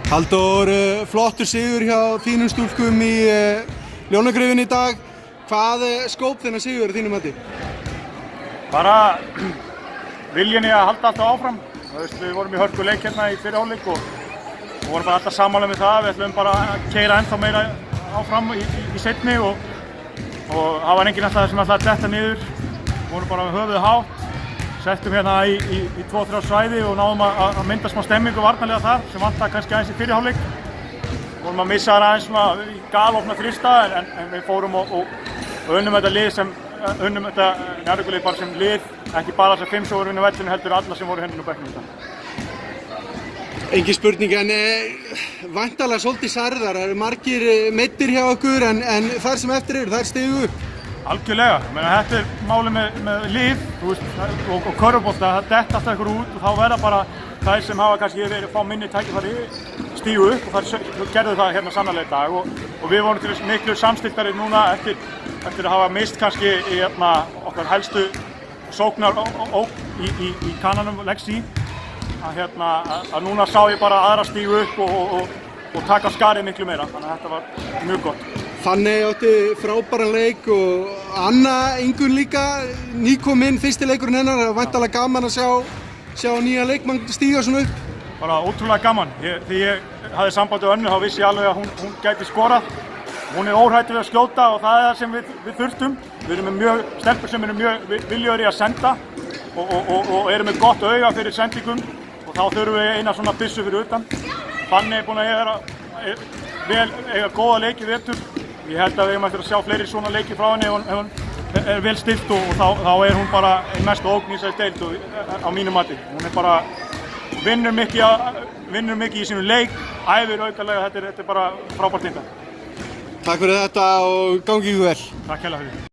Halldór, flottur sigur hjá þínum stúlkum í Ljónagryfjunni í dag. Hvað skóp þennan sigur að þínum mati? Bara viljinni að halda alltaf áfram. Við vorum í hörku leik hérna í fyrri hálfleik og vorum bara alltaf sammála með það. Við ætlum bara að keyra ennþá meira áfram í seinni og það var enginn alltaf sem ætlaði að detta niður. Við vorum bara með höfuðið hátt, settum hérna í 2-3 svæði og náðum að mynda smá stemmingu varnarlega þar sem vantaði kannski aðeins í fyrri hálfleik. Við vorum að missa það aðeins svona í galopna þrista en við fórum og unnum þetta lið unnum þetta Njarðvíkurlið bara sem lið, ekki bara þessar 5 sem voru inn á vellinu heldur alla sem voru hérna á bekknum þetta. Engin spurning, en væntanlega svolítið særðar, það eru margir meiddir hjá okkur en þær sem eftir eru, þær stigu upp. Algjörlega, þetta er málið með lið og körfubolta, það detta alltaf ykkur út og þá verða bara þær sem hafa kannski verið að fá minni tækifæri stígu upp og þær gerðu það hérna sannarlega í dag og við vorum til miklu samstilltari núna eftir að hafa mist kannski í okkar helstu sóknar í kananum Lexi að núna sá ég bara aðra stígu upp og taka skarið miklu meira, þannig að þetta var mjög gott. Fanney átti frábæran leik og Anna Ingunn líka, nýkominn, fyrsti leikurinn hennar, það var væntanlega gaman að sjá nýja leikmann stíga svona upp. Bara ótrúlega gaman, því ég hafði samband við Önnu þá vissi ég alveg að hún gæti skorað. Hún er óhrædd við að skjóta og það er það sem við þurftum. Við erum með stelpur sem eru mjög viljugir í að senda og erum með gott auga fyrir sendingum og þá þurfum við eina svona byssu fyrir utan. Fanney er búin að eiga góða leiki í vetur. Ég held að við eigum eftir að sjá fleiri svona leiki frá henni ef hún er vel stillt og þá er hún bara ein mesta ógn í þessari deild á mínu mati. Hún er bara vinnur mikið í sínu leik, æfir aukalega, þetta er bara frábært tinda. Takk fyrir þetta og gangi ykkur vel. Takk hérlega fyrir.